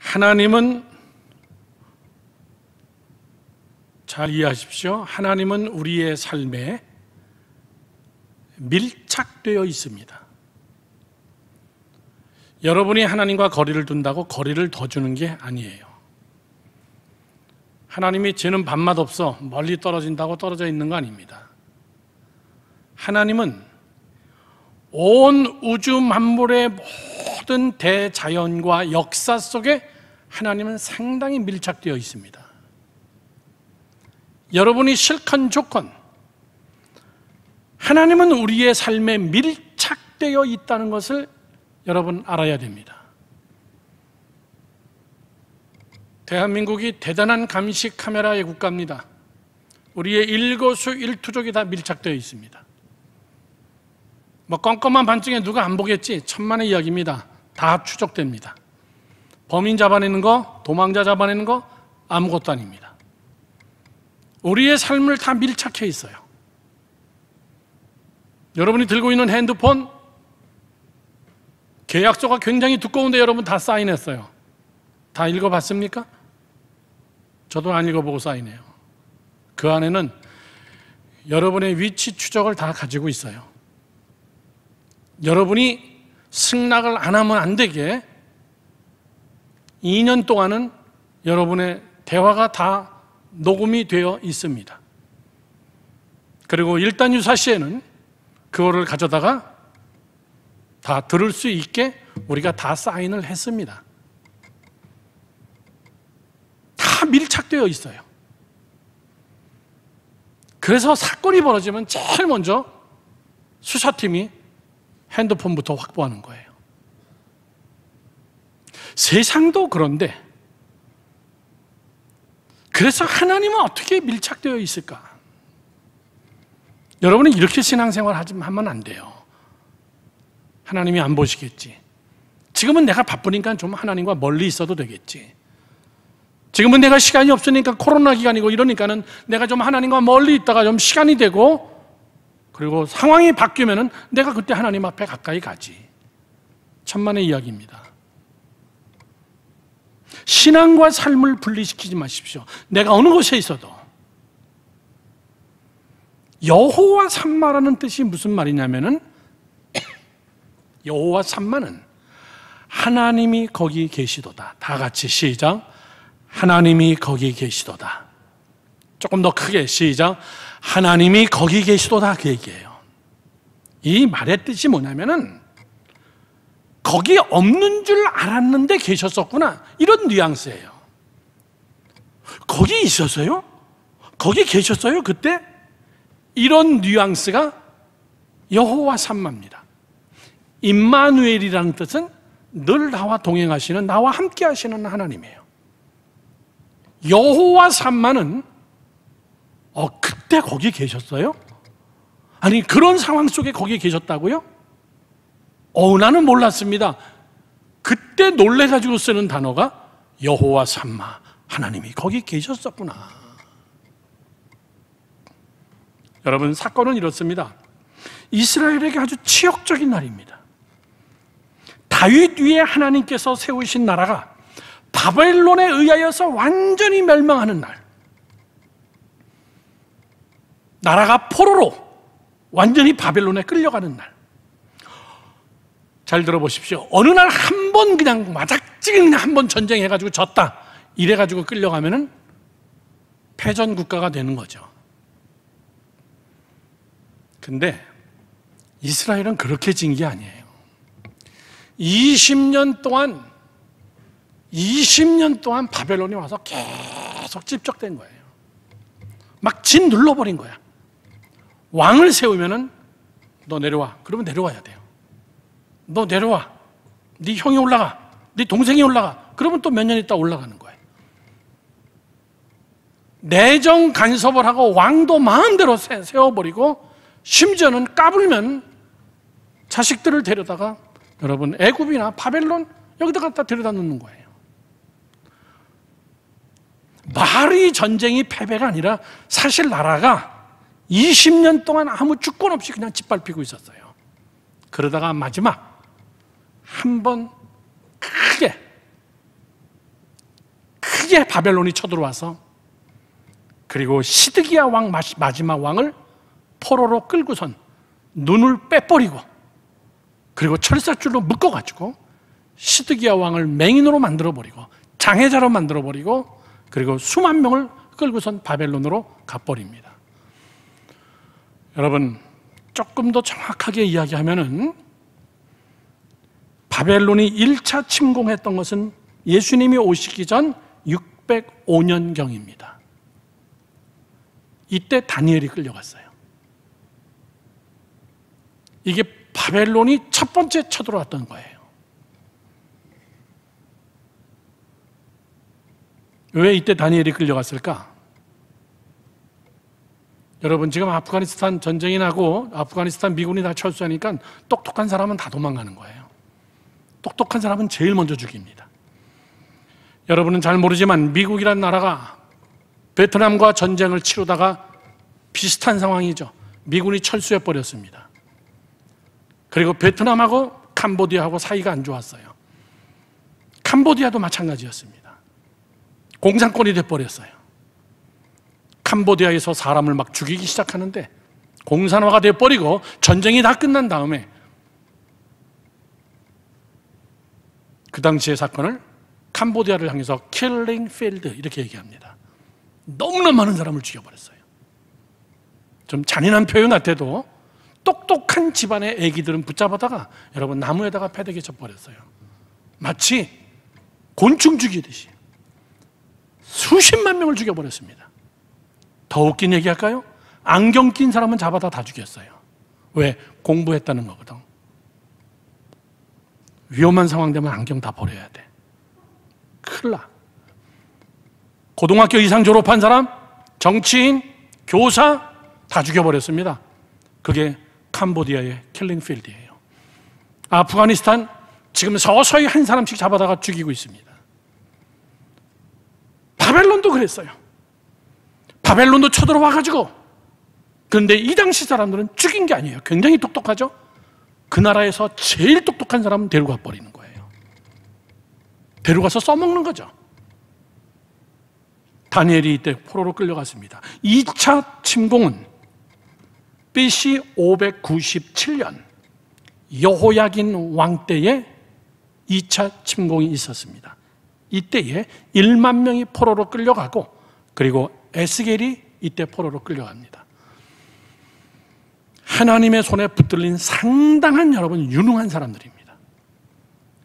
하나님은, 잘 이해하십시오. 하나님은 우리의 삶에 밀착되어 있습니다. 여러분이 하나님과 거리를 둔다고 거리를 더 주는 게 아니에요. 하나님이 쟤는 밥맛 없어 멀리 떨어진다고 떨어져 있는 거 아닙니다. 하나님은 온 우주 만물의 모든 대자연과 역사 속에 하나님은 상당히 밀착되어 있습니다. 여러분이 실컷 좋건 하나님은 우리의 삶에 밀착되어 있다는 것을 여러분 알아야 됩니다. 대한민국이 대단한 감시 카메라의 국가입니다. 우리의 일거수일투족이 다 밀착되어 있습니다. 뭐 껌껌한 반쯤에 누가 안 보겠지, 천만의 이야기입니다. 다 추적됩니다. 범인 잡아내는 거, 도망자 잡아내는 거 아무것도 아닙니다. 우리의 삶을 다 밀착해 있어요. 여러분이 들고 있는 핸드폰 계약서가 굉장히 두꺼운데 여러분 다 사인했어요. 다 읽어봤습니까? 저도 안 읽어보고 사인해요. 그 안에는 여러분의 위치 추적을 다 가지고 있어요. 여러분이 승낙을 안 하면 안 되게 2년 동안은 여러분의 대화가 다 녹음이 되어 있습니다. 그리고 일단 유사 시에는 그거를 가져다가 다 들을 수 있게 우리가 다 사인을 했습니다. 다 밀착되어 있어요. 그래서 사건이 벌어지면 제일 먼저 수사팀이 핸드폰부터 확보하는 거예요. 세상도 그런데, 그래서 하나님은 어떻게 밀착되어 있을까? 여러분은 이렇게 신앙생활 하면 안 돼요. 하나님이 안 보시겠지. 지금은 내가 바쁘니까 좀 하나님과 멀리 있어도 되겠지. 지금은 내가 시간이 없으니까 코로나 기간이고 이러니까는 내가 좀 하나님과 멀리 있다가 좀 시간이 되고, 그리고 상황이 바뀌면은 내가 그때 하나님 앞에 가까이 가지. 천만의 이야기입니다. 신앙과 삶을 분리시키지 마십시오. 내가 어느 곳에 있어도. 여호와 삼마라는 뜻이 무슨 말이냐면은, 여호와 삼마는 하나님이 거기 계시도다. 다 같이 시작. 하나님이 거기 계시도다. 조금 더 크게 시작. 하나님이 거기 계시도다. 그 얘기예요. 이 말의 뜻이 뭐냐면은 거기 없는 줄 알았는데 계셨었구나, 이런 뉘앙스예요. 거기 있었어요? 거기 계셨어요? 그때? 이런 뉘앙스가 여호와 삼마입니다. 임마누엘이라는 뜻은 늘 나와 동행하시는, 나와 함께 하시는 하나님이에요. 여호와 삼마는 그때 거기 계셨어요? 아니, 그런 상황 속에 거기 계셨다고요? 나는 몰랐습니다. 그때 놀래가지고 쓰는 단어가 여호와 삼마, 하나님이 거기 계셨었구나. 여러분, 사건은 이렇습니다. 이스라엘에게 아주 치욕적인 날입니다. 다윗 위에 하나님께서 세우신 나라가 바벨론에 의하여서 완전히 멸망하는 날, 나라가 포로로 완전히 바벨론에 끌려가는 날. 잘 들어보십시오. 어느 날 한 번 그냥 마작지게 그냥 한 번 전쟁해가지고 졌다, 이래가지고 끌려가면은 패전 국가가 되는 거죠. 근데 이스라엘은 그렇게 진 게 아니에요. 20년 동안 바벨론이 와서 계속 집적된 거예요. 막 진 눌러버린 거야. 왕을 세우면은 너 내려와. 그러면 내려와야 돼요. 너 내려와. 네 형이 올라가. 네 동생이 올라가. 그러면 또 몇 년 있다 올라가는 거예요. 내정 간섭을 하고 왕도 마음대로 세워버리고, 심지어는 까불면 자식들을 데려다가 여러분 애굽이나 바벨론 여기다 갖다 데려다 놓는 거예요. 말이 전쟁이 패배가 아니라 사실 나라가 20년 동안 아무 주권 없이 그냥 짓밟히고 있었어요. 그러다가 마지막 한 번 크게 이제 바벨론이 쳐들어와서 그리고 시드기야 왕 마지막 왕을 포로로 끌고선 눈을 빼버리고 그리고 철사줄로 묶어가지고 시드기야 왕을 맹인으로 만들어버리고 장애자로 만들어버리고 그리고 수만 명을 끌고선 바벨론으로 가버립니다. 여러분, 조금 더 정확하게 이야기하면은 바벨론이 1차 침공했던 것은 예수님이 오시기 전 605년경입니다. 이때 다니엘이 끌려갔어요. 이게 바벨론이 첫 번째 쳐들어왔던 거예요. 왜 이때 다니엘이 끌려갔을까? 여러분, 지금 아프가니스탄 전쟁이 나고 아프가니스탄 미군이 다 철수하니까 똑똑한 사람은 다 도망가는 거예요. 똑똑한 사람은 제일 먼저 죽입니다. 여러분은 잘 모르지만 미국이란 나라가 베트남과 전쟁을 치르다가 비슷한 상황이죠. 미군이 철수해 버렸습니다. 그리고 베트남하고 캄보디아하고 사이가 안 좋았어요. 캄보디아도 마찬가지였습니다. 공산권이 돼버렸어요. 캄보디아에서 사람을 막 죽이기 시작하는데 공산화가 돼버리고 전쟁이 다 끝난 다음에 그 당시의 사건을 캄보디아를 향해서 킬링 필드 이렇게 얘기합니다. 너무나 많은 사람을 죽여버렸어요. 좀 잔인한 표현 같아도 똑똑한 집안의 애기들은 붙잡아다가 여러분 나무에다가 패대기 쳐버렸어요. 마치 곤충 죽이듯이 수십만 명을 죽여버렸습니다. 더 웃긴 얘기 할까요? 안경 낀 사람은 잡아다 다 죽였어요. 왜? 공부했다는 거거든. 위험한 상황 되면 안경 다 버려야 돼. 큰일 나. 고등학교 이상 졸업한 사람, 정치인, 교사 다 죽여버렸습니다. 그게 캄보디아의 킬링필드예요. 아프가니스탄 지금 서서히 한 사람씩 잡아다가 죽이고 있습니다. 바벨론도 그랬어요. 바벨론도 쳐들어와가지고, 그런데 이 당시 사람들은 죽인 게 아니에요. 굉장히 똑똑하죠? 그 나라에서 제일 똑똑한 사람은 데려가 버리는 거예요. 데려가서 써먹는 거죠. 다니엘이 이때 포로로 끌려갔습니다. 2차 침공은 BC 597년 여호야긴 왕 때에 2차 침공이 있었습니다. 이때에 1만 명이 포로로 끌려가고 그리고 에스겔이 이때 포로로 끌려갑니다. 하나님의 손에 붙들린 상당한 여러분 유능한 사람들입니다.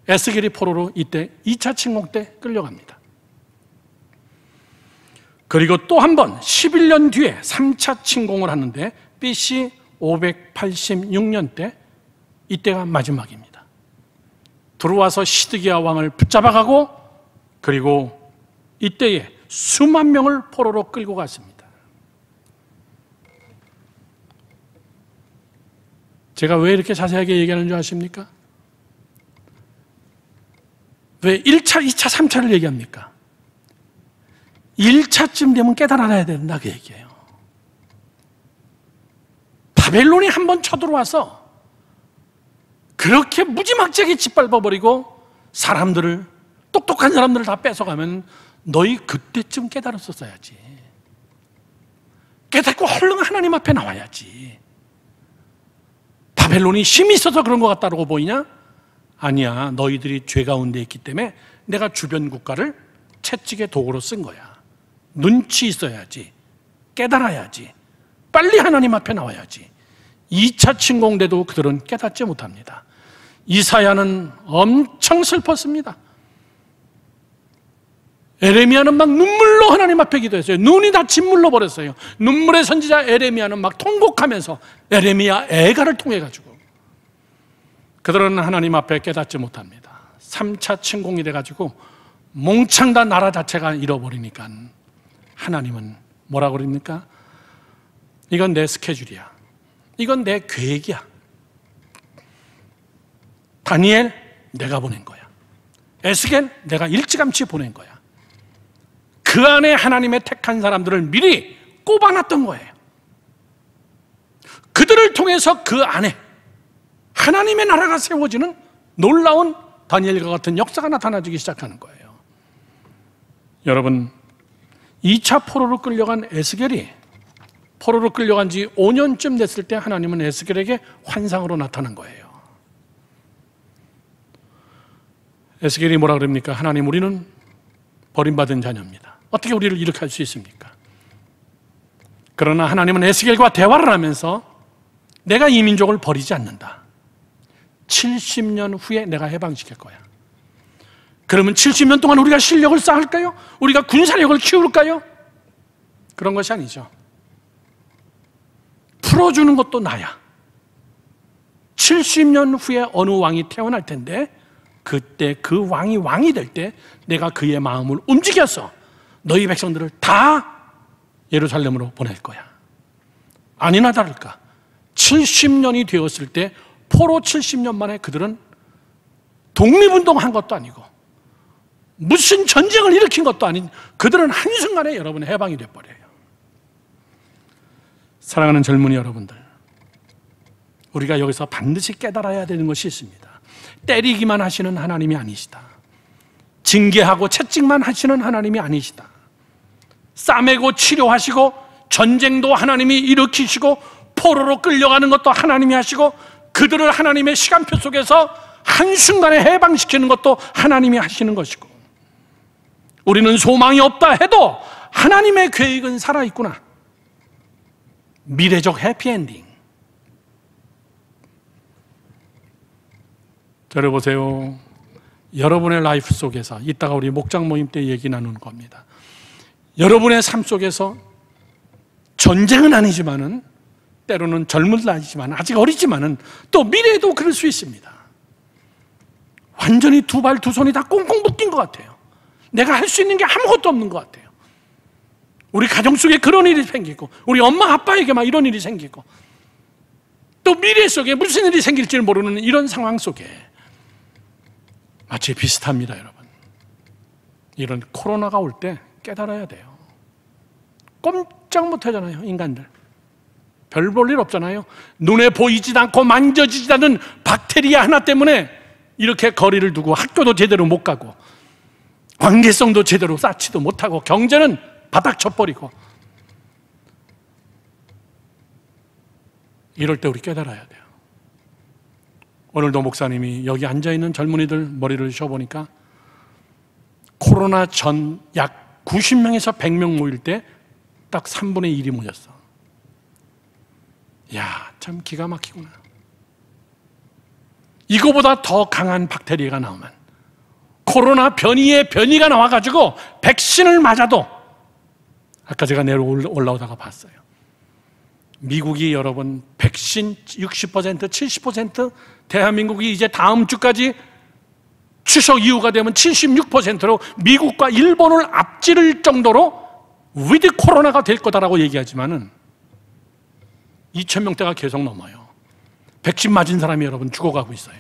에스겔이 포로로 이때 2차 침공 때 끌려갑니다. 그리고 또 한 번 11년 뒤에 3차 침공을 하는데 BC 586년 때 이때가 마지막입니다. 들어와서 시드기야 왕을 붙잡아가고 그리고 이때에 수만 명을 포로로 끌고 갔습니다. 제가 왜 이렇게 자세하게 얘기하는 줄 아십니까? 왜 1차, 2차, 3차를 얘기합니까? 1차쯤 되면 깨달아야 된다 그 얘기예요. 바벨론이 한번 쳐들어와서 그렇게 무지막지하게 짓밟아버리고 사람들을, 똑똑한 사람들을 다 뺏어가면 너희 그때쯤 깨달았었어야지. 깨닫고 얼른 하나님 앞에 나와야지. 바벨론이 힘이 있어서 그런 것 같다고 보이냐? 아니야. 너희들이 죄 가운데 있기 때문에 내가 주변 국가를 채찍의 도구로 쓴 거야. 눈치 있어야지. 깨달아야지. 빨리 하나님 앞에 나와야지. 2차 침공 때도 그들은 깨닫지 못합니다. 이사야는 엄청 슬펐습니다. 에레미야는 막 눈물로 하나님 앞에 기도했어요. 눈이 다 짓물러 버렸어요. 눈물의 선지자 에레미야는 막 통곡하면서 에레미야 애가를 통해 가지고 그들은 하나님 앞에 깨닫지 못합니다. 3차 침공이 돼 가지고 몽창 다 나라 자체가 잃어버리니까 하나님은 뭐라고 그럽니까? 이건 내 스케줄이야. 이건 내 계획이야. 다니엘 내가 보낸 거야. 에스겔 내가 일찌감치 보낸 거야. 그 안에 하나님의 택한 사람들을 미리 꼽아놨던 거예요. 그들을 통해서 그 안에 하나님의 나라가 세워지는 놀라운 다니엘과 같은 역사가 나타나기 시작하는 거예요. 여러분, 2차 포로로 끌려간 에스겔이 포로로 끌려간 지 5년쯤 됐을 때 하나님은 에스겔에게 환상으로 나타난 거예요. 에스겔이 뭐라 그럽니까? 하나님, 우리는 버림받은 자녀입니다. 어떻게 우리를 이렇게 할 수 있습니까? 그러나 하나님은 에스겔과 대화를 하면서 내가 이 민족을 버리지 않는다. 70년 후에 내가 해방시킬 거야. 그러면 70년 동안 우리가 실력을 쌓을까요? 우리가 군사력을 키울까요? 그런 것이 아니죠. 풀어주는 것도 나야. 70년 후에 어느 왕이 태어날 텐데 그때 그 왕이 될 때 내가 그의 마음을 움직여서 너희 백성들을 다 예루살렘으로 보낼 거야. 아니나 다를까 70년이 되었을 때 포로 70년 만에 그들은 독립운동한 것도 아니고 무슨 전쟁을 일으킨 것도 아닌 그들은 한순간에 여러분 해방이 돼버려요. 사랑하는 젊은이 여러분들, 우리가 여기서 반드시 깨달아야 되는 것이 있습니다. 때리기만 하시는 하나님이 아니시다. 징계하고 채찍만 하시는 하나님이 아니시다. 싸매고 치료하시고 전쟁도 하나님이 일으키시고 포로로 끌려가는 것도 하나님이 하시고 그들을 하나님의 시간표 속에서 한순간에 해방시키는 것도 하나님이 하시는 것이고 우리는 소망이 없다 해도 하나님의 계획은 살아있구나. 미래적 해피엔딩. 들어보세요. 여러분의 라이프 속에서 이따가 우리 목장 모임 때 얘기 나누는 겁니다. 여러분의 삶 속에서 전쟁은 아니지만은 때로는 젊은 나이지만 아직 어리지만은 또 미래에도 그럴 수 있습니다. 완전히 두 발 두 손이 다 꽁꽁 묶인 것 같아요. 내가 할 수 있는 게 아무것도 없는 것 같아요. 우리 가정 속에 그런 일이 생기고 우리 엄마 아빠에게 막 이런 일이 생기고 또 미래 속에 무슨 일이 생길지를 모르는 이런 상황 속에 마치 비슷합니다. 여러분, 이런 코로나가 올 때 깨달아야 돼요. 꼼짝 못하잖아요. 인간들 별 볼 일 없잖아요. 눈에 보이지도 않고 만져지지도 않는 박테리아 하나 때문에 이렇게 거리를 두고 학교도 제대로 못 가고 관계성도 제대로 쌓지도 못하고 경제는 바닥 쳐버리고 이럴 때 우리 깨달아야 돼요. 오늘도 목사님이 여기 앉아있는 젊은이들 머리를 쉬어보니까 코로나 전 약 90명에서 100명 모일 때 딱 3분의 1이 모였어. 이야, 참 기가 막히구나. 이거보다 더 강한 박테리아가 나오면 코로나 변이의 변이가 나와가지고 백신을 맞아도 아까 제가 내려 올라오다가 봤어요. 미국이 여러분 백신 60% 70% 대한민국이 이제 다음 주까지 추석 이후가 되면 76%로 미국과 일본을 앞지를 정도로 위드 코로나가 될 거다라고 얘기하지만은 2,000명대가 계속 넘어요. 백신 맞은 사람이 여러분 죽어가고 있어요.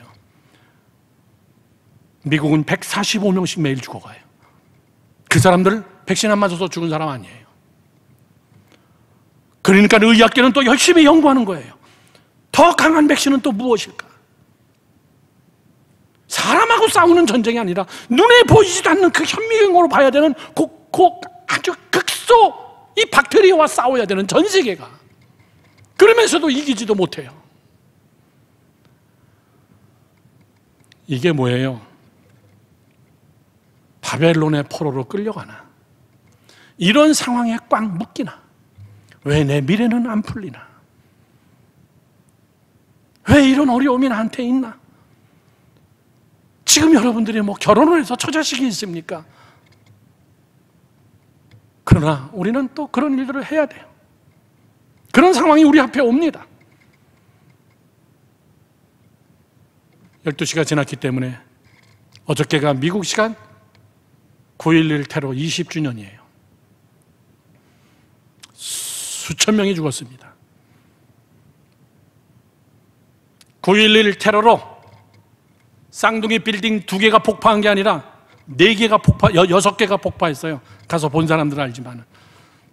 미국은 145명씩 매일 죽어가요. 그 사람들 백신 안 맞아서 죽은 사람 아니에요. 그러니까 의학계는 또 열심히 연구하는 거예요. 더 강한 백신은 또 무엇일까? 사람하고 싸우는 전쟁이 아니라 눈에 보이지도 않는 그 현미경으로 봐야 되는 아주 극소 이 박테리아와 싸워야 되는 전 세계가 그러면서도 이기지도 못해요. 이게 뭐예요? 바벨론의 포로로 끌려가나? 이런 상황에 꽉 묶이나? 왜 내 미래는 안 풀리나? 왜 이런 어려움이 나한테 있나? 지금 여러분들이 뭐 결혼을 해서 처자식이 있습니까? 그러나 우리는 또 그런 일들을 해야 돼요. 그런 상황이 우리 앞에 옵니다. 12시가 지났기 때문에 어저께가 미국 시간 9.11 테러 20주년이에요. 수천 명이 죽었습니다. 9.11 테러로 쌍둥이 빌딩 2개가 폭파한 게 아니라 4개가 6개가 폭파했어요. 가서 본 사람들은 알지만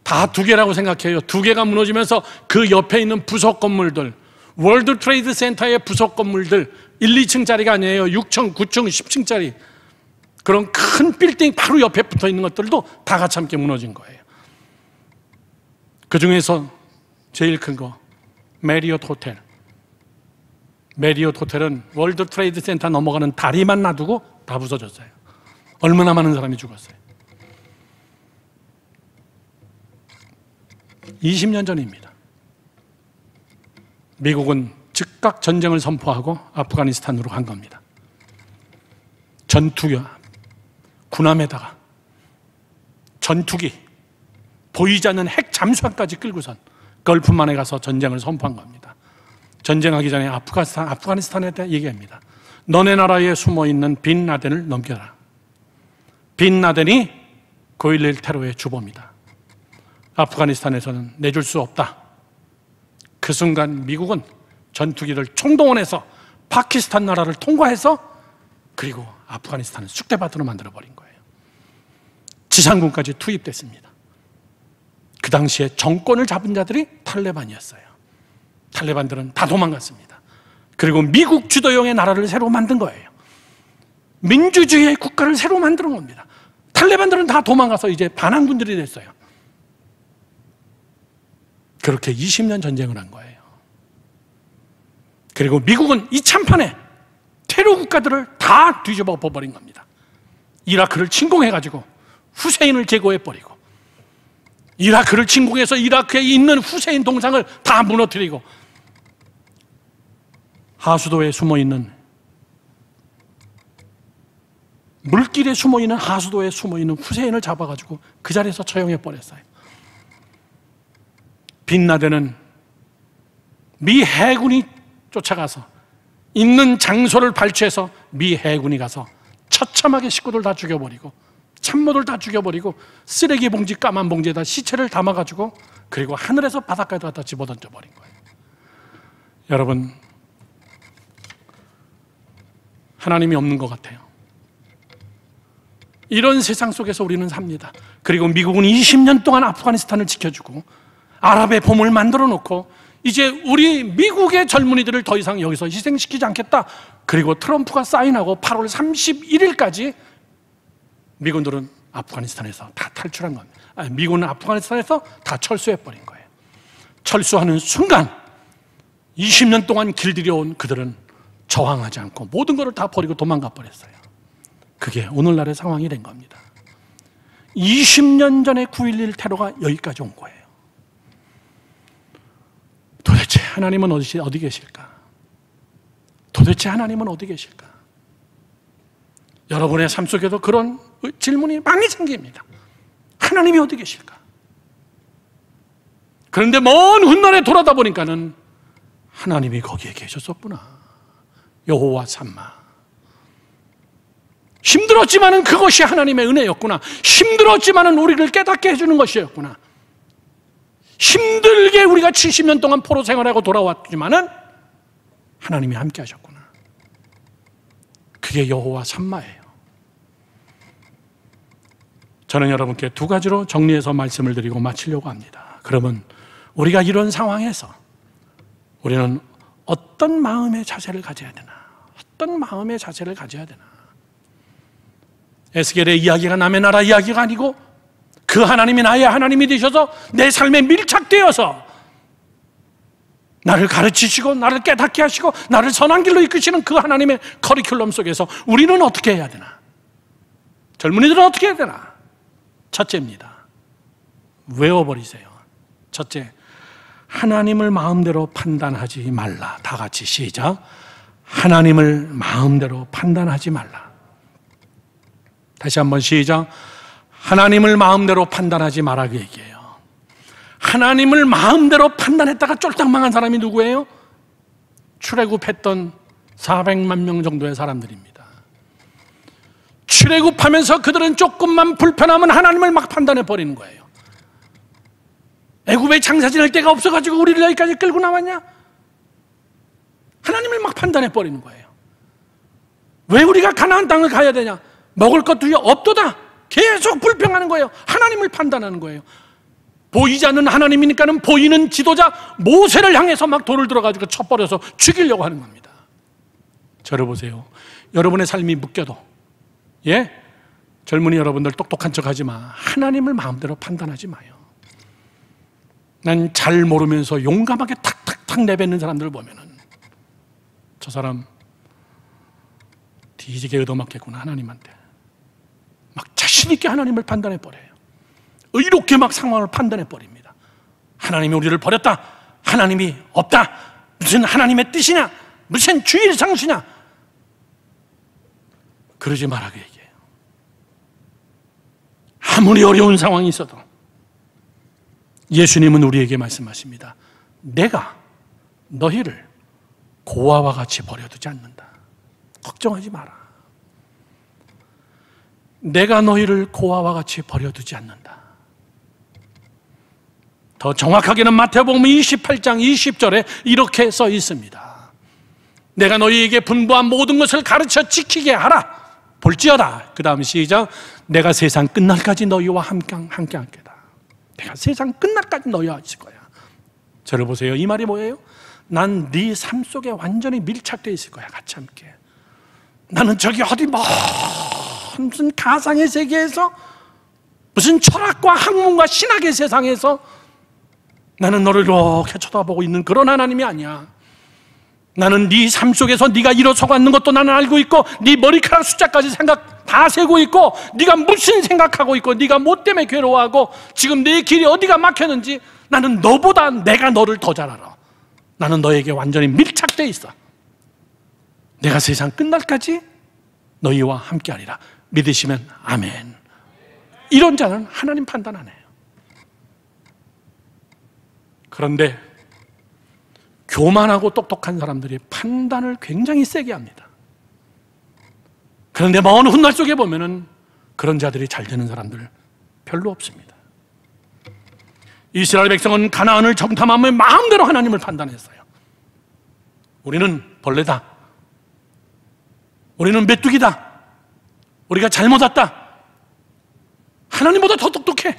다 2개라고 생각해요. 2개가 무너지면서 그 옆에 있는 부속 건물들, 월드 트레이드 센터의 부속 건물들 1, 2층짜리가 아니에요. 6층, 9층, 10층짜리 그런 큰 빌딩 바로 옆에 붙어 있는 것들도 다 같이 함께 무너진 거예요. 그 중에서 제일 큰 거 메리엇 호텔. 메리엇 호텔은 월드 트레이드 센터 넘어가는 다리만 놔두고 다 부서졌어요. 얼마나 많은 사람이 죽었어요. 20년 전입니다. 미국은 즉각 전쟁을 선포하고 아프가니스탄으로 간 겁니다. 전투기와 군함에다가 전투기, 보이지 않는 핵 잠수함까지 끌고선 걸프만에 가서 전쟁을 선포한 겁니다. 전쟁하기 전에 아프가니스탄에 대해 얘기합니다. 너네 나라에 숨어있는 빈 라덴을 넘겨라. 빈 라덴이 9.11 테러의 주범이다. 아프가니스탄에서는 내줄 수 없다. 그 순간 미국은 전투기를 총동원해서 파키스탄 나라를 통과해서 그리고 아프가니스탄을 쑥대밭으로 만들어버린 거예요. 지상군까지 투입됐습니다. 그 당시에 정권을 잡은 자들이 탈레반이었어요. 탈레반들은 다 도망갔습니다. 그리고 미국 주도형의 나라를 새로 만든 거예요. 민주주의의 국가를 새로 만드는 겁니다. 탈레반들은 다 도망가서 이제 반항군들이 됐어요. 그렇게 20년 전쟁을 한 거예요. 그리고 미국은 이 참판에 테러 국가들을 다 뒤집어 엎어버린 겁니다. 이라크를 침공해가지고 후세인을 제거해버리고, 이라크를 침공해서 이라크에 있는 후세인 동상을 다 무너뜨리고, 하수도에 숨어있는, 물길에 숨어있는 하수도에 숨어있는 후세인을 잡아가지고 그 자리에서 처형해버렸어요. 빈라덴은 미 해군이 쫓아가서 있는 장소를 발췌해서 미 해군이 가서 처참하게 식구들 다 죽여버리고 참모들 다 죽여버리고 쓰레기 봉지, 까만 봉지에다 시체를 담아가지고 그리고 하늘에서 바닷가에 갖다 집어던져버린 거예요. 여러분, 하나님이 없는 것 같아요. 이런 세상 속에서 우리는 삽니다. 그리고 미국은 20년 동안 아프가니스탄을 지켜주고 아랍의 봄을 만들어 놓고 이제 우리 미국의 젊은이들을 더 이상 여기서 희생시키지 않겠다. 그리고 트럼프가 사인하고 8월 31일까지 미군들은 아프가니스탄에서 다 탈출한 겁니다. 미군은 아프가니스탄에서 다 철수해버린 거예요. 철수하는 순간 20년 동안 길들여온 그들은 저항하지 않고 모든 것을 다 버리고 도망가 버렸어요. 그게 오늘날의 상황이 된 겁니다. 20년 전에 9.11 테러가 여기까지 온 거예요. 도대체 하나님은 어디 계실까? 도대체 하나님은 어디 계실까? 여러분의 삶 속에도 그런 질문이 많이 생깁니다. 하나님이 어디 계실까? 그런데 먼 훗날에 돌아다 보니까는 하나님이 거기에 계셨었구나. 여호와 삼마. 힘들었지만은 그것이 하나님의 은혜였구나. 힘들었지만은 우리를 깨닫게 해주는 것이었구나. 힘들게 우리가 70년 동안 포로 생활하고 돌아왔지만은 하나님이 함께 하셨구나. 그게 여호와 삼마예요. 저는 여러분께 두 가지로 정리해서 말씀을 드리고 마치려고 합니다. 그러면 우리가 이런 상황에서 우리는 어떤 마음의 자세를 가져야 되나? 어떤 마음의 자세를 가져야 되나? 에스겔의 이야기가 남의 나라 이야기가 아니고 그 하나님이 나의 하나님이 되셔서 내 삶에 밀착되어서 나를 가르치시고 나를 깨닫게 하시고 나를 선한 길로 이끄시는 그 하나님의 커리큘럼 속에서 우리는 어떻게 해야 되나? 젊은이들은 어떻게 해야 되나? 첫째입니다. 외워버리세요. 첫째, 하나님을 마음대로 판단하지 말라. 다 같이 시작. 하나님을 마음대로 판단하지 말라. 다시 한번 시작. 하나님을 마음대로 판단하지 말라고 얘기해요. 하나님을 마음대로 판단했다가 쫄딱 망한 사람이 누구예요? 출애굽했던 400만 명 정도의 사람들입니다. 출애굽하면서 그들은 조금만 불편하면 하나님을 막 판단해 버리는 거예요. 애굽에 장사 지낼 데가 없어가지고 우리를 여기까지 끌고 나왔냐? 하나님을 막 판단해 버리는 거예요. 왜 우리가 가나안 땅을 가야 되냐? 먹을 것도 없도다. 계속 불평하는 거예요. 하나님을 판단하는 거예요. 보이지 않는 하나님이니까는 보이는 지도자 모세를 향해서 막 돌을 들어가지고 쳐버려서 죽이려고 하는 겁니다. 저를 보세요. 여러분의 삶이 묶여도, 젊은이 여러분들 똑똑한 척하지 마. 하나님을 마음대로 판단하지 마요. 난 잘 모르면서 용감하게 탁탁탁 내뱉는 사람들을 보면은 저 사람 뒤지게 얻어맞겠구나. 하나님한테 막 자신 있게 하나님을 판단해 버려요. 의롭게 막 상황을 판단해 버립니다. 하나님이 우리를 버렸다, 하나님이 없다, 무슨 하나님의 뜻이냐, 무슨 주일 상수냐, 그러지 말라고 얘기해요. 아무리 어려운 상황이 있어도 예수님은 우리에게 말씀하십니다. 내가 너희를 고아와 같이 버려두지 않는다. 걱정하지 마라. 내가 너희를 고아와 같이 버려두지 않는다. 더 정확하게는 마태복음 28장 20절에 이렇게 써 있습니다. 내가 너희에게 분부한 모든 것을 가르쳐 지키게 하라. 볼지어다. 그 다음 시작. 내가 세상 끝날까지 너희와 함께 하겠다. 내가 세상 끝날까지 너희와 있을 거야. 저를 보세요. 이 말이 뭐예요? 난 네 삶 속에 완전히 밀착되어 있을 거야. 같이 함께. 나는 저기 어디 무슨 가상의 세계에서, 무슨 철학과 학문과 신학의 세상에서 나는 너를 이렇게 쳐다보고 있는 그런 하나님이 아니야. 나는 네 삶 속에서 네가 일어서가는 것도 나는 알고 있고, 네 머리카락 숫자까지 생각 다 세고 있고, 네가 무슨 생각하고 있고, 네가 뭐 때문에 괴로워하고, 지금 네 길이 어디가 막혔는지 나는 너보다 내가 너를 더 잘 알아. 나는 너에게 완전히 밀착되어 있어. 내가 세상 끝날까지 너희와 함께하리라. 믿으시면 아멘. 이런 자는 하나님 판단 안 해요. 그런데 교만하고 똑똑한 사람들이 판단을 굉장히 세게 합니다. 그런데 먼 훗날 속에 보면은 그런 자들이 잘 되는 사람들 별로 없습니다. 이스라엘 백성은 가나안을 정탐하며 마음대로 하나님을 판단했어요. 우리는 벌레다, 우리는 메뚜기다, 우리가 잘못 왔다, 하나님보다 더 똑똑해,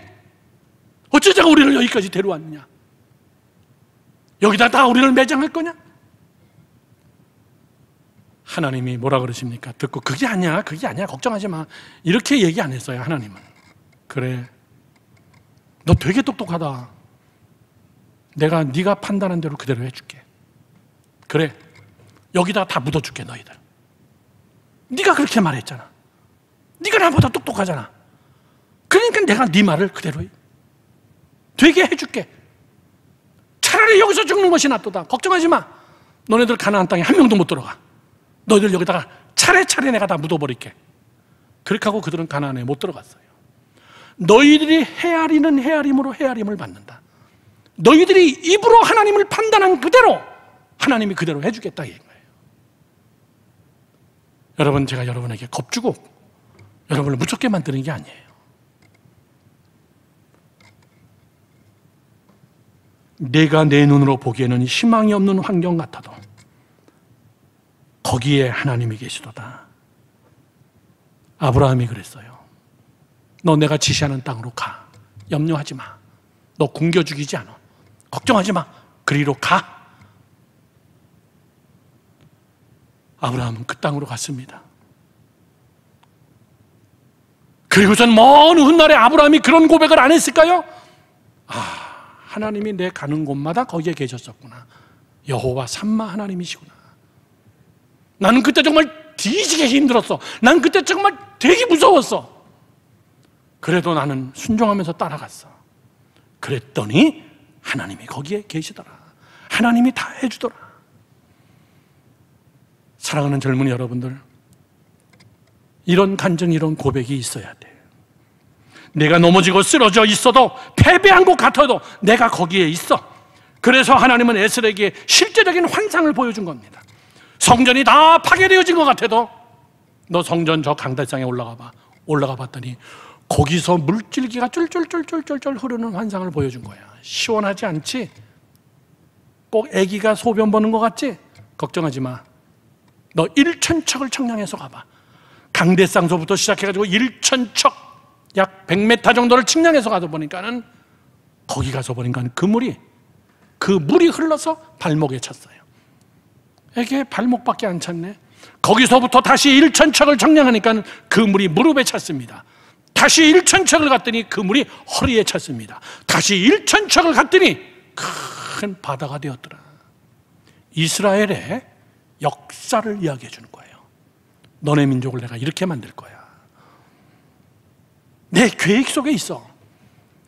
어쩌자가 우리를 여기까지 데려왔느냐, 여기다 다 우리를 매장할 거냐? 하나님이 뭐라 그러십니까? 듣고 그게 아니야, 그게 아니야, 걱정하지 마, 이렇게 얘기 안 했어요. 하나님은 그래, 너 되게 똑똑하다, 내가 네가 판단한 대로 그대로 해줄게. 그래, 여기다 다 묻어줄게. 너희들 네가 그렇게 말했잖아, 네가 나보다 똑똑하잖아, 그러니까 내가 네 말을 그대로 되게 해줄게. 차라리 여기서 죽는 것이 낫도다. 걱정하지 마. 너네들 가나안 땅에 한 명도 못 들어가. 너희들 여기다가 차례차례 내가 다 묻어버릴게. 그렇게 하고 그들은 가나안에 못 들어갔어요. 너희들이 헤아리는 헤아림으로 헤아림을 받는다. 너희들이 입으로 하나님을 판단한 그대로 하나님이 그대로 해주겠다 이거예요. 여러분, 제가 여러분에게 겁주고 여러분을 무섭게 만드는 게 아니에요. 내가 내 눈으로 보기에는 희망이 없는 환경 같아도 거기에 하나님이 계시도다. 아브라함이 그랬어요. 너 내가 지시하는 땅으로 가. 염려하지 마. 너 굶겨 죽이지 않아. 걱정하지 마. 그리로 가. 아브라함은 그 땅으로 갔습니다. 그리고선 먼 훗날에 아브라함이 그런 고백을 안 했을까요? 하나님이 내 가는 곳마다 거기에 계셨었구나. 여호와 삼마 하나님이시구나. 나는 그때 정말 뒤지게 힘들었어. 난 그때 정말 되게 무서웠어. 그래도 나는 순종하면서 따라갔어. 그랬더니 하나님이 거기에 계시더라. 하나님이 다 해주더라. 사랑하는 젊은이 여러분들, 이런 간증, 이런 고백이 있어야 돼. 내가 넘어지고 쓰러져 있어도, 패배한 것 같아도 내가 거기에 있어. 그래서 하나님은 에스겔에게 실제적인 환상을 보여준 겁니다. 성전이 다 파괴되어진 것 같아도 너 성전 저 강대상에 올라가 봤더니 거기서 물줄기가 쫄쫄쫄쫄쫄 흐르는 환상을 보여준 거야. 시원하지 않지? 꼭 아기가 소변 보는 것 같지? 걱정하지 마. 너 1,000척을 청량해서 가봐. 강대상소부터 시작해가지고 1,000척, 약 100m 정도를 측량해서 가서 보니까는, 거기 가서 보니까는 그 물이 흘러서 발목에 찼어요. 이게 발목밖에 안 찼네. 거기서부터 다시 1,000척을 청량하니까 그 물이 무릎에 찼습니다. 다시 1,000척을 갔더니 그물이 허리에 찼습니다. 다시 1,000척을 갔더니 큰 바다가 되었더라. 이스라엘의 역사를 이야기해 주는 거예요. 너네 민족을 내가 이렇게 만들 거야. 내 계획 속에 있어.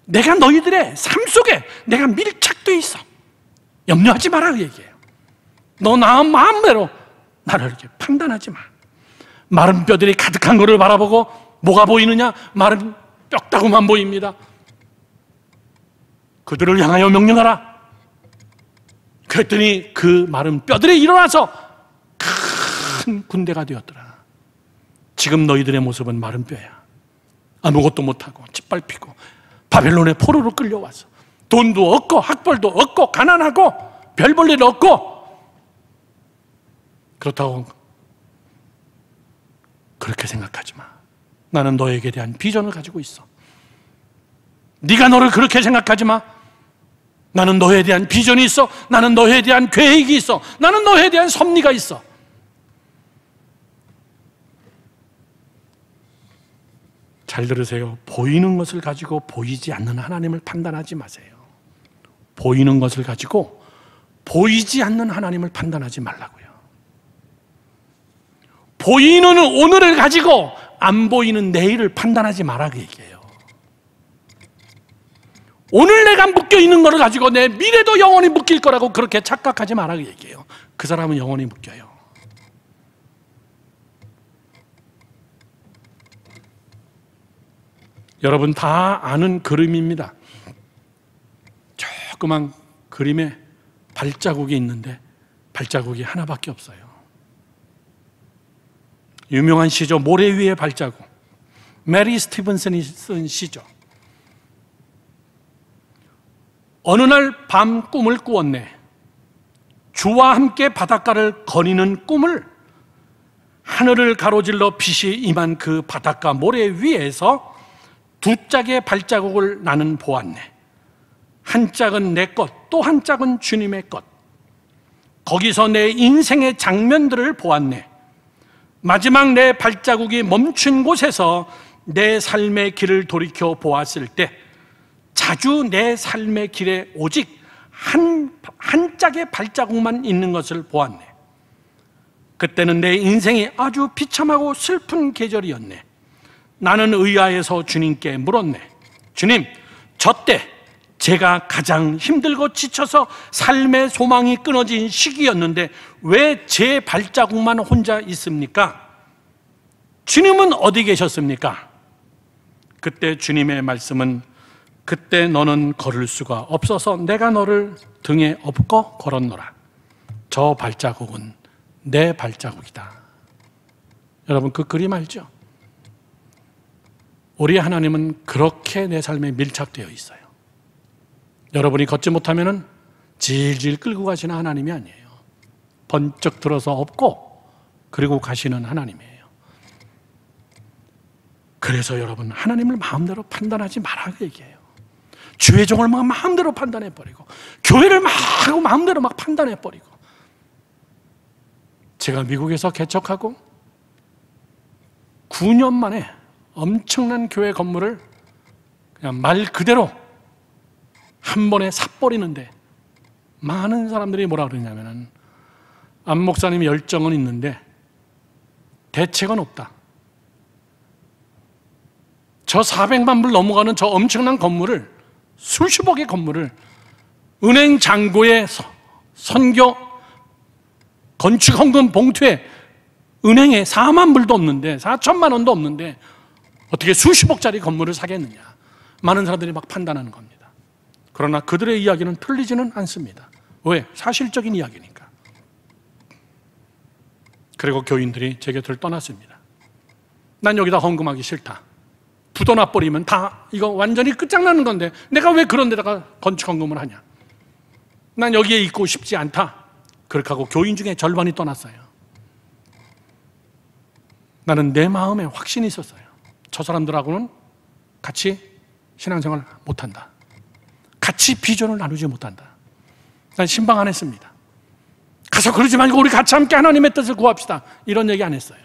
내가 너희들의 삶 속에 내가 밀착되어 있어. 염려하지 마라 그 얘기예요. 너 나 마음대로 나를 이렇게 판단하지 마. 마른 뼈들이 가득한 것을 바라보고 뭐가 보이느냐? 마른 뼈다구만 보입니다. 그들을 향하여 명령하라. 그랬더니 그 마른 뼈들이 일어나서 큰 군대가 되었더라. 지금 너희들의 모습은 마른 뼈야. 아무것도 못하고 짓밟히고 바벨론의 포로로 끌려와서 돈도 없고 학벌도 없고 가난하고 별 볼 일 없고, 그렇다고 그렇게 생각하지 마. 나는 너에게 대한 비전을 가지고 있어. 네가 너를 그렇게 생각하지 마. 나는 너에 대한 비전이 있어. 나는 너에 대한 계획이 있어. 나는 너에 대한 섭리가 있어. 잘 들으세요. 보이는 것을 가지고 보이지 않는 하나님을 판단하지 마세요. 보이는 것을 가지고 보이지 않는 하나님을 판단하지 말라고요. 보이는 오늘을 가지고 안 보이는 내일을 판단하지 마라 그 얘기예요. 오늘 내가 묶여있는 것을 가지고 내 미래도 영원히 묶일 거라고 그렇게 착각하지 마라 그 얘기예요. 그 사람은 영원히 묶여요. 여러분 다 아는 그림입니다. 조그만 그림에 발자국이 있는데 발자국이 하나밖에 없어요. 유명한 시죠. 모래 위의 발자국. 메리 스티븐슨이 쓴 시죠. 어느 날 밤 꿈을 꾸었네. 주와 함께 바닷가를 거니는 꿈을 하늘을 가로질러 빛이 임한 그 바닷가 모래 위에서 두 짝의 발자국을 나는 보았네. 한 짝은 내 것, 또 한 짝은 주님의 것. 거기서 내 인생의 장면들을 보았네. 마지막 내 발자국이 멈춘 곳에서 내 삶의 길을 돌이켜 보았을 때 자주 내 삶의 길에 오직 한 짝의 발자국만 있는 것을 보았네. 그때는 내 인생이 아주 비참하고 슬픈 계절이었네. 나는 의아해서 주님께 물었네. 주님, 저때 제가 가장 힘들고 지쳐서 삶의 소망이 끊어진 시기였는데 왜 제 발자국만 혼자 있습니까? 주님은 어디 계셨습니까? 그때 주님의 말씀은 그때 너는 걸을 수가 없어서 내가 너를 등에 업고 걸었노라. 저 발자국은 내 발자국이다. 여러분 그 그림 알죠? 우리 하나님은 그렇게 내 삶에 밀착되어 있어요. 여러분이 걷지 못하면 질질 끌고 가시는 하나님이 아니에요. 번쩍 들어서 업고 그리고 가시는 하나님이에요. 그래서 여러분 하나님을 마음대로 판단하지 말라고 얘기해요. 주의 종을 막 마음대로 판단해버리고 교회를 막 하고 마음대로 막 판단해버리고. 제가 미국에서 개척하고 9년 만에 엄청난 교회 건물을 그냥 말 그대로 한 번에 삽버리는데 많은 사람들이 뭐라 그러냐면은 안 목사님 열정은 있는데 대책은 없다. 저 400만 불 넘어가는 저 엄청난 건물을 수십억의 건물을 은행 잔고에 선교 건축 헌금 봉투에 은행에 4만 불도 없는데 4천만 원도 없는데 어떻게 수십억짜리 건물을 사겠느냐. 많은 사람들이 막 판단하는 겁니다. 그러나 그들의 이야기는 틀리지는 않습니다. 왜? 사실적인 이야기니까. 그리고 교인들이 제 곁을 떠났습니다. 난 여기다 헌금하기 싫다. 부도나버리면 다 이거 완전히 끝장나는 건데 내가 왜 그런 데다가 건축 헌금을 하냐. 난 여기에 있고 싶지 않다. 그렇게 하고 교인 중에 절반이 떠났어요. 나는 내 마음에 확신이 있었어요. 저 사람들하고는 같이 신앙생활을 못한다. 같이 비전을 나누지 못한다. 난 신방 안 했습니다. 가서 그러지 말고 우리 같이 함께 하나님의 뜻을 구합시다. 이런 얘기 안 했어요.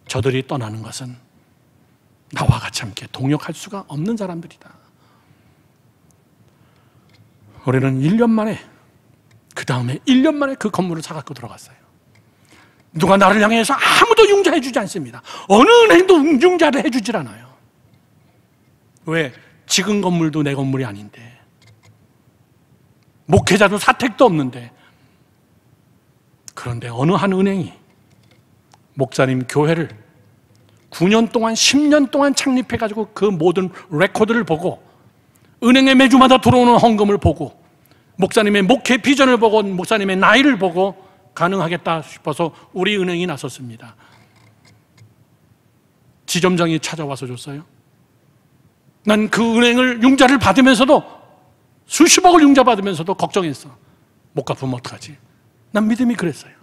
저들이 떠나는 것은 나와 같이 함께 동역할 수가 없는 사람들이다. 우리는 1년 만에, 그 다음에 1년 만에 그 건물을 사갖고 들어갔어요. 누가 나를 향해서 아무도 융자해 주지 않습니다. 어느 은행도 융자를 해주질 않아요. 왜? 지금 건물도 내 건물이 아닌데, 목회자도 사택도 없는데. 그런데 어느 한 은행이 목사님 교회를 9년 동안 10년 동안 창립해가지고 그 모든 레코드를 보고, 은행에 매주마다 들어오는 헌금을 보고, 목사님의 목회 비전을 보고, 목사님의 나이를 보고 가능하겠다 싶어서 우리 은행이 나섰습니다. 지점장이 찾아와서 줬어요. 난 그 은행을 융자를 받으면서도, 수십억을 융자 받으면서도 걱정했어. 못 갚으면 어떡하지? 난 믿음이 그랬어요.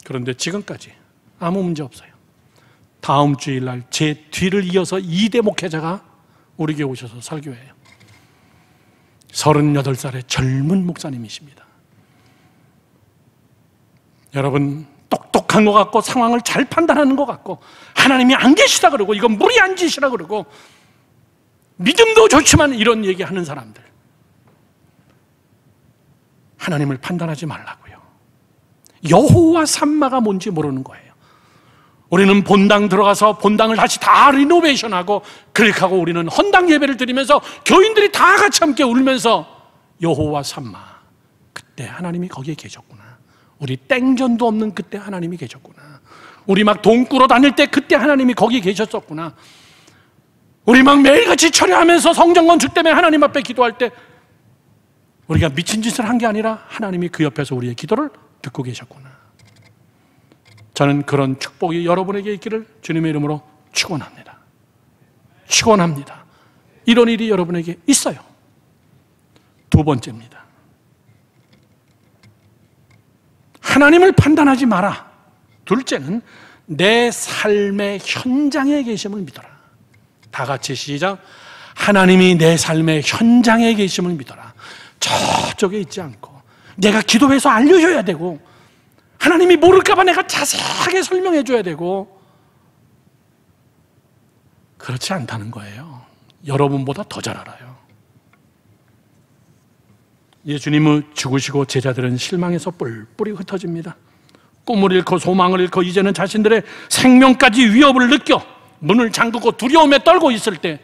그런데 지금까지 아무 문제 없어요. 다음 주일날 제 뒤를 이어서 2대 목회자가 우리 교회 오셔서 설교해요. 38살의 젊은 목사님이십니다. 여러분, 똑똑한 것 같고 상황을 잘 판단하는 것 같고 하나님이 안 계시다 그러고 이건 무리한 짓이라 그러고 믿음도 좋지만 이런 얘기하는 사람들, 하나님을 판단하지 말라고요. 여호와 삼마가 뭔지 모르는 거예요. 우리는 본당 들어가서 본당을 다시 다 리노베이션하고 클릭하고 우리는 헌당 예배를 드리면서 교인들이 다 같이 함께 울면서 여호와 삼마, 그때 하나님이 거기에 계셨구나. 우리 땡전도 없는 그때 하나님이 계셨구나. 우리 막 돈 꾸러 다닐 때 그때 하나님이 거기 계셨었구나. 우리 막 매일같이 철야하면서 성전 건축 때문에 하나님 앞에 기도할 때 우리가 미친 짓을 한 게 아니라 하나님이 그 옆에서 우리의 기도를 듣고 계셨구나. 저는 그런 축복이 여러분에게 있기를 주님의 이름으로 축원합니다. 축원합니다. 이런 일이 여러분에게 있어요. 두 번째입니다. 하나님을 판단하지 마라. 둘째는 내 삶의 현장에 계심을 믿어라. 다 같이 시작. 하나님이 내 삶의 현장에 계심을 믿어라. 저쪽에 있지 않고 내가 기도해서 알려줘야 되고 하나님이 모를까봐 내가 자세하게 설명해 줘야 되고 그렇지 않다는 거예요. 여러분보다 더 잘 알아요. 예수님을 죽으시고 제자들은 실망해서 뿔뿔이 흩어집니다. 꿈을 잃고 소망을 잃고 이제는 자신들의 생명까지 위협을 느껴 문을 잠그고 두려움에 떨고 있을 때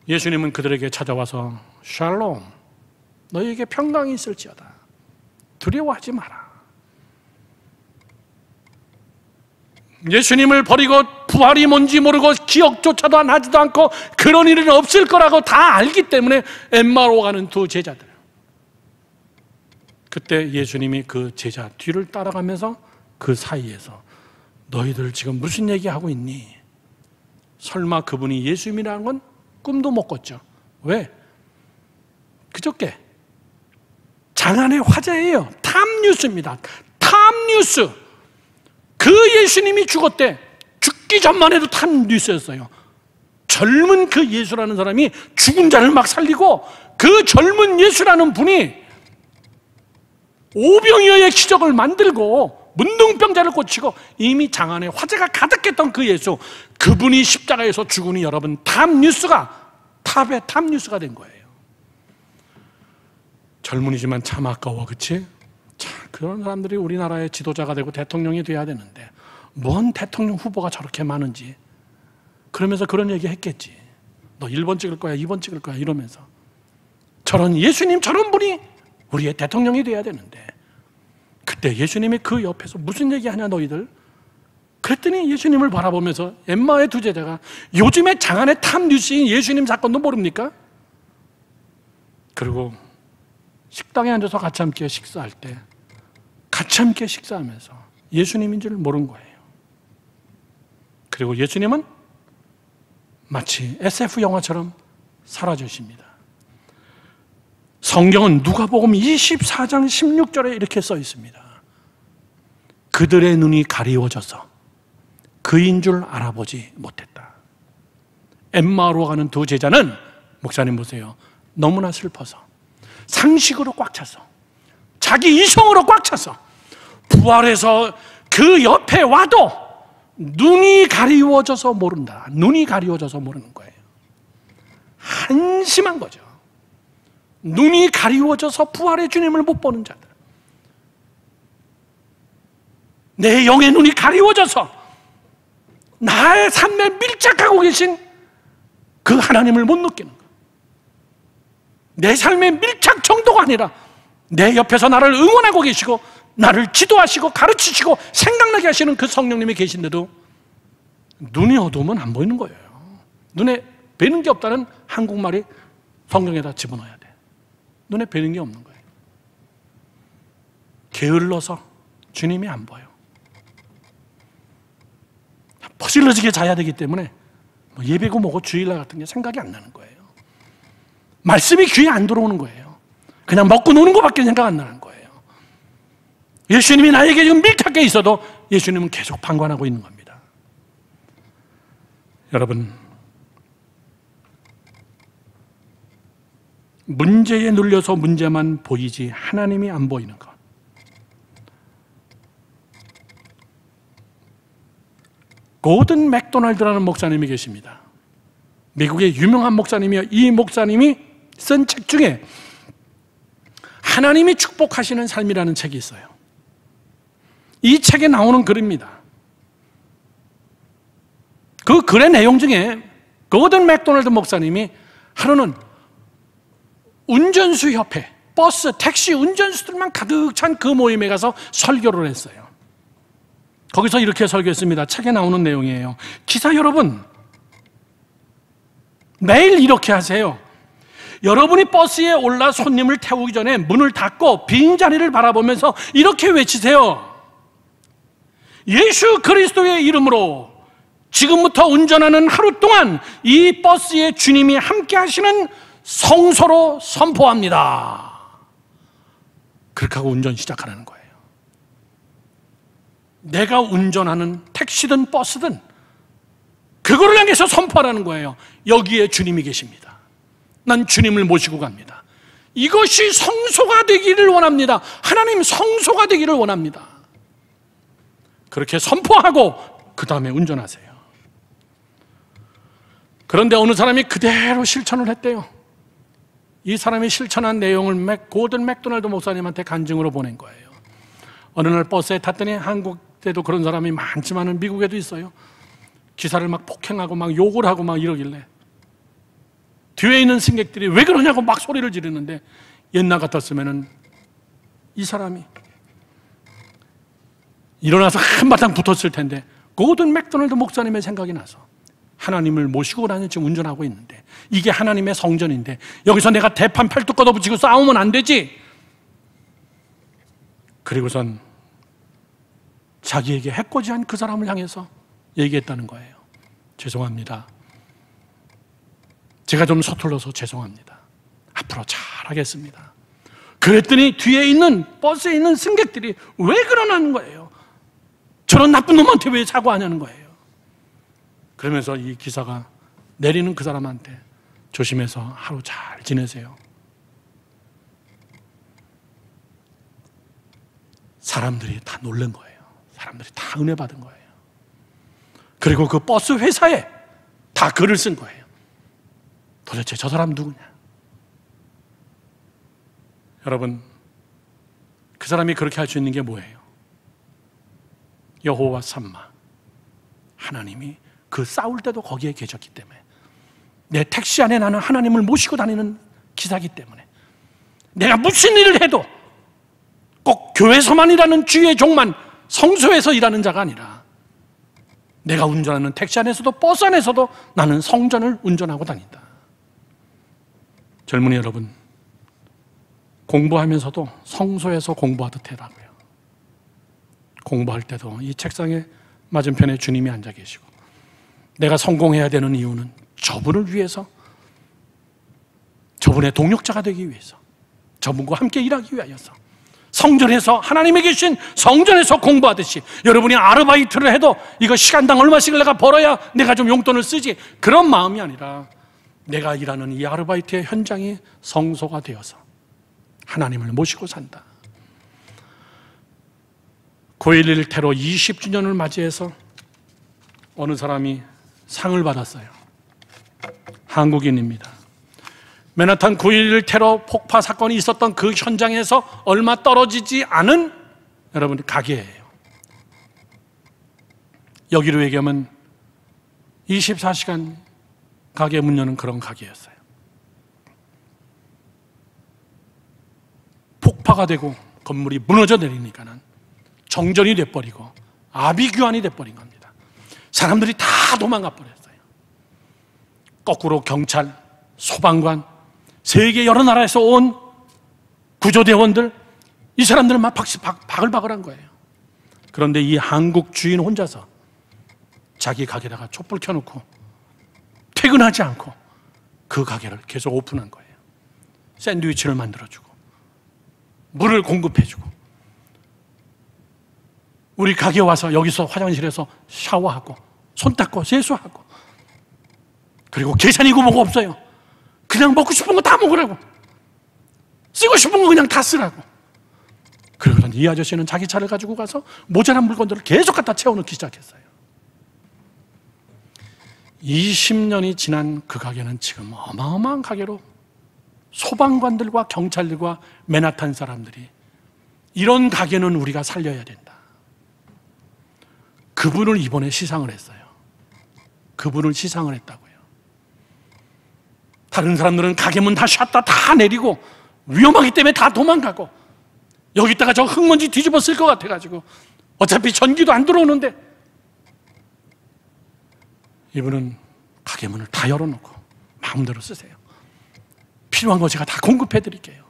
예수님은 그들에게 찾아와서 샬롬, 너희에게 평강이 있을지어다. 두려워하지 마라. 예수님을 버리고 부활이 뭔지 모르고 기억조차도 나지도 않고 그런 일은 없을 거라고 다 알기 때문에 엠마오 가는 두 제자들, 그때 예수님이 그 제자 뒤를 따라가면서 그 사이에서 너희들 지금 무슨 얘기하고 있니? 설마 그분이 예수님이라는 건 꿈도 못 꿨죠. 왜? 그저께 장안의 화제예요. 탑뉴스입니다. 탑뉴스. 그 예수님이 죽었대. 죽기 전만 해도 탑뉴스였어요. 젊은 그 예수라는 사람이 죽은 자를 막 살리고 그 젊은 예수라는 분이 오병이어의 기적을 만들고 문둥병자를 고치고 이미 장안에 화제가 가득했던 그 예수, 그분이 십자가에서 죽으니 여러분 탑뉴스가 탑의 탑뉴스가 된 거예요. 젊은이지만 참 아까워, 그치? 참 그런 사람들이 우리나라의 지도자가 되고 대통령이 돼야 되는데 뭔 대통령 후보가 저렇게 많은지 그러면서 그런 얘기 했겠지. 너 1번 찍을 거야 2번 찍을 거야 이러면서. 저런 예수님 저런 분이 우리의 대통령이 돼야 되는데 그때 예수님이 그 옆에서 무슨 얘기하냐 너희들? 그랬더니 예수님을 바라보면서 엠마오의 두 제자가 요즘에 장안의 탑뉴스인 예수님 사건도 모릅니까? 그리고 식당에 앉아서 같이 함께 식사할 때 같이 함께 식사하면서 예수님인 줄 모른 거예요. 그리고 예수님은 마치 SF 영화처럼 사라지십니다. 성경은 누가복음 24장 16절에 이렇게 써 있습니다. 그들의 눈이 가리워져서 그인 줄 알아보지 못했다. 엠마오로 가는 두 제자는 목사님 보세요. 너무나 슬퍼서 상식으로 꽉 차서 자기 이성으로 꽉 차서 부활해서 그 옆에 와도 눈이 가리워져서 모른다. 눈이 가리워져서 모르는 거예요. 한심한 거죠. 눈이 가리워져서 부활의 주님을 못 보는 자들. 내 영의 눈이 가리워져서 나의 삶에 밀착하고 계신 그 하나님을 못 느끼는 거예요. 내 삶의 밀착 정도가 아니라 내 옆에서 나를 응원하고 계시고 나를 지도하시고 가르치시고 생각나게 하시는 그 성령님이 계신데도 눈이 어두우면 안 보이는 거예요. 눈에 뵈는 게 없다는 한국말이 성경에다 집어넣어야 돼. 눈에 뵈는 게 없는 거예요. 게을러서 주님이 안 보여. 퍼질러지게 자야 되기 때문에 예배고 뭐고 주일날 같은 게 생각이 안 나는 거예요. 말씀이 귀에 안 들어오는 거예요. 그냥 먹고 노는 것밖에 생각 안 나는 거예요. 예수님이 나에게 지금 밀착해 있어도 예수님은 계속 방관하고 있는 겁니다. 여러분, 문제에 눌려서 문제만 보이지 하나님이 안 보이는 것. 고든 맥도날드라는 목사님이 계십니다. 미국의 유명한 목사님이요. 이 목사님이 쓴 책 중에 하나님이 축복하시는 삶이라는 책이 있어요. 이 책에 나오는 글입니다. 그 글의 내용 중에 고든 맥도날드 목사님이 하루는 운전수 협회, 버스, 택시 운전수들만 가득 찬 그 모임에 가서 설교를 했어요. 거기서 이렇게 설교했습니다. 책에 나오는 내용이에요. 기사 여러분, 매일 이렇게 하세요. 여러분이 버스에 올라 손님을 태우기 전에 문을 닫고 빈자리를 바라보면서 이렇게 외치세요. 예수 그리스도의 이름으로 지금부터 운전하는 하루 동안 이 버스에 주님이 함께 하시는 성소로 선포합니다. 그렇게 하고 운전 시작하라는 거예요. 내가 운전하는 택시든 버스든 그거를 향해서 선포하라는 거예요. 여기에 주님이 계십니다. 난 주님을 모시고 갑니다. 이것이 성소가 되기를 원합니다. 하나님 성소가 되기를 원합니다. 그렇게 선포하고 그 다음에 운전하세요. 그런데 어느 사람이 그대로 실천을 했대요. 이 사람이 실천한 내용을 고든 맥도날드 목사님한테 간증으로 보낸 거예요. 어느 날 버스에 탔더니 한국에도 그런 사람이 많지만 미국에도 있어요. 기사를 막 폭행하고 막 욕을 하고 막 이러길래 뒤에 있는 승객들이 왜 그러냐고 막 소리를 지르는데 옛날 같았으면은 이 사람이 일어나서 한바탕 붙었을 텐데 고든 맥도날드 목사님의 생각이 나서 하나님을 모시고 나는 지금 운전하고 있는데 이게 하나님의 성전인데 여기서 내가 대판 팔뚝 걷어붙이고 싸우면 안 되지. 그리고선 자기에게 해코지한 그 사람을 향해서 얘기했다는 거예요. 죄송합니다. 제가 좀 서툴러서 죄송합니다. 앞으로 잘하겠습니다. 그랬더니 뒤에 있는 버스에 있는 승객들이 왜 그러는 거예요? 저런 나쁜 놈한테 왜 사과하냐는 거예요. 그러면서 이 기사가 내리는 그 사람한테 조심해서 하루 잘 지내세요. 사람들이 다 놀란 거예요. 사람들이 다 은혜 받은 거예요. 그리고 그 버스 회사에 다 글을 쓴 거예요. 도대체 저 사람 누구냐? 여러분, 그 사람이 그렇게 할 수 있는 게 뭐예요? 여호와 삼마, 하나님이 그 싸울 때도 거기에 계셨기 때문에, 내 택시 안에 나는 하나님을 모시고 다니는 기사기 때문에 내가 무슨 일을 해도 꼭 교회에서만 일하는 주의 종만, 성소에서 일하는 자가 아니라 내가 운전하는 택시 안에서도 버스 안에서도 나는 성전을 운전하고 다닌다. 젊은이 여러분, 공부하면서도 성소에서 공부하듯 해라고요. 공부할 때도 이 책상에 맞은편에 주님이 앉아 계시고, 내가 성공해야 되는 이유는 저분을 위해서, 저분의 동력자가 되기 위해서, 저분과 함께 일하기 위하여서, 성전에서, 하나님이 계신 성전에서 공부하듯이 여러분이 아르바이트를 해도 이거 시간당 얼마씩을 내가 벌어야 내가 좀 용돈을 쓰지, 그런 마음이 아니라 내가 일하는 이 아르바이트의 현장이 성소가 되어서 하나님을 모시고 산다. 9.11 테러 20주년을 맞이해서 어느 사람이 상을 받았어요. 한국인입니다. 맨하탄 9.11 테러 폭파 사건이 있었던 그 현장에서 얼마 떨어지지 않은 여러분 가게예요. 여기로 얘기하면 24시간 가게 문 여는 그런 가게였어요. 폭파가 되고 건물이 무너져 내리니까는 정전이 돼버리고 아비규환이 돼버린 겁니다. 사람들이 다 도망가 버렸어요. 거꾸로 경찰, 소방관, 세계 여러 나라에서 온 구조대원들, 이 사람들은 막 바글바글한 거예요. 그런데 이 한국 주인 혼자서 자기 가게에다가 촛불 켜놓고 퇴근하지 않고 그 가게를 계속 오픈한 거예요. 샌드위치를 만들어주고 물을 공급해주고, 우리 가게 와서 여기서 화장실에서 샤워하고 손 닦고 세수하고, 그리고 계산이고 뭐고 없어요. 그냥 먹고 싶은 거 다 먹으라고, 쓰고 싶은 거 그냥 다 쓰라고. 그러더니 이 아저씨는 자기 차를 가지고 가서 모자란 물건들을 계속 갖다 채워넣기 시작했어요. 20년이 지난 그 가게는 지금 어마어마한 가게로 소방관들과 경찰들과 맨하탄 사람들이, 이런 가게는 우리가 살려야 된다. 그분을 이번에 시상을 했어요. 그분을 시상을 했다고요. 다른 사람들은 가게 문 다 샷다 다 내리고 위험하기 때문에 다 도망가고, 여기다가 저 흙먼지 뒤집어 쓸 것 같아가지고 어차피 전기도 안 들어오는데, 이분은 가게 문을 다 열어놓고 마음대로 쓰세요. 필요한 거 제가 다 공급해 드릴게요.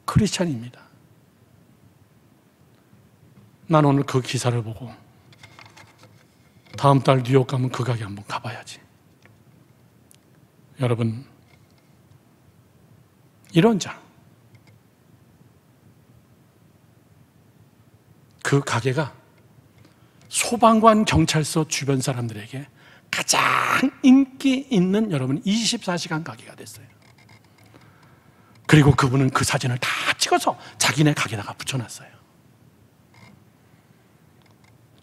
크리스찬입니다. 난 오늘 그 기사를 보고 다음 달 뉴욕 가면 그 가게 한번 가봐야지. 여러분, 이런 자, 그 가게가 소방관, 경찰서 주변 사람들에게 가장 인기 있는 여러분 24시간 가게가 됐어요. 그리고 그분은 그 사진을 다 찍어서 자기네 가게에다가 붙여놨어요.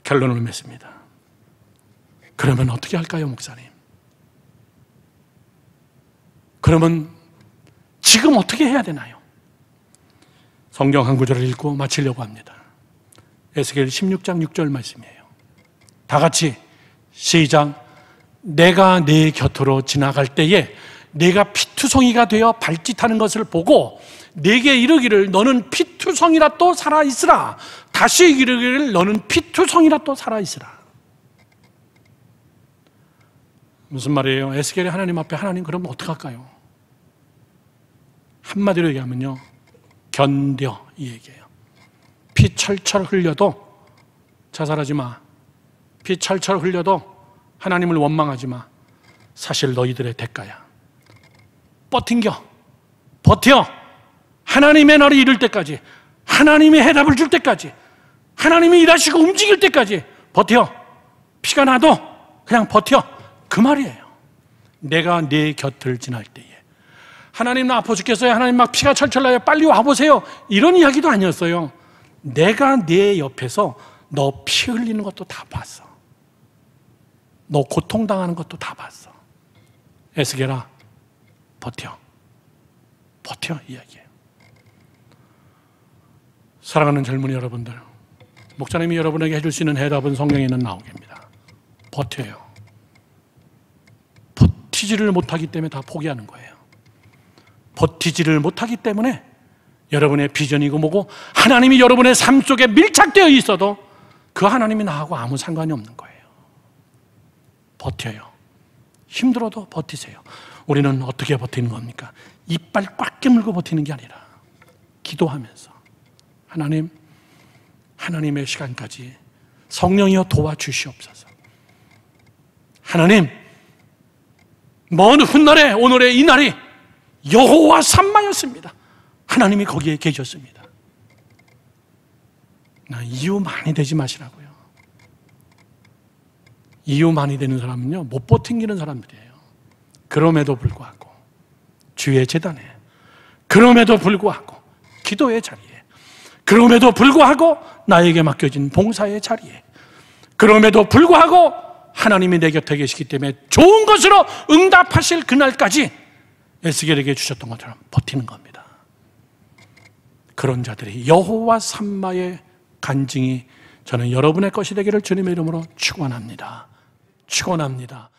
결론을 맺습니다. 그러면 어떻게 할까요, 목사님? 그러면 지금 어떻게 해야 되나요? 성경 한 구절을 읽고 마치려고 합니다. 에스겔 16장 6절 말씀이에요. 다 같이 시작. 내가 네 곁으로 지나갈 때에 내가 피투성이가 되어 발짓하는 것을 보고 내게 이르기를 너는 피투성이라 또 살아있으라. 다시 이르기를 너는 피투성이라 또 살아있으라. 무슨 말이에요? 에스겔이 하나님 앞에, 하나님 그러면 어떡할까요? 한마디로 얘기하면요, 견뎌, 이 얘기예요. 피 철철 흘려도 자살하지 마. 피 철철 흘려도 하나님을 원망하지 마. 사실 너희들의 대가야. 버텨. 하나님의 날이 이룰 때까지, 하나님의 해답을 줄 때까지, 하나님이 일하시고 움직일 때까지 버텨. 피가 나도 그냥 버텨. 그 말이에요. 내가 네 곁을 지날 때에. 하나님 나 아파 죽겠어요. 하나님 막 피가 철철 나요. 빨리 와보세요. 이런 이야기도 아니었어요. 내가 네 옆에서 너 피 흘리는 것도 다 봤어. 너 고통당하는 것도 다 봤어. 에스겔아, 버텨 이야기예요. 사랑하는 젊은이 여러분들, 목사님이 여러분에게 해줄 수 있는 해답은 성경에는 나오겠습니다. 버텨요. 버티지를 못하기 때문에 다 포기하는 거예요. 버티지를 못하기 때문에 여러분의 비전이고 뭐고 하나님이 여러분의 삶 속에 밀착되어 있어도 그 하나님이 나하고 아무 상관이 없는 거예요. 버텨요. 힘들어도 버티세요. 우리는 어떻게 버티는 겁니까? 이빨 꽉 깨물고 버티는 게 아니라 기도하면서, 하나님, 하나님의 시간까지 성령이여 도와주시옵소서. 하나님, 먼 훗날에 오늘의 이 날이 여호와 삼마였습니다. 하나님이 거기에 계셨습니다. 이유 많이 되지 마시라고요. 이유 많이 되는 사람은요, 못 버티는 사람들이에요. 그럼에도 불구하고 주의 제단에, 그럼에도 불구하고 기도의 자리에, 그럼에도 불구하고 나에게 맡겨진 봉사의 자리에, 그럼에도 불구하고 하나님이 내 곁에 계시기 때문에 좋은 것으로 응답하실 그날까지 에스겔에게 주셨던 것처럼 버티는 겁니다. 그런 자들이 여호와 삼마의 간증이 저는 여러분의 것이 되기를 주님의 이름으로 축원합니다. 축원합니다.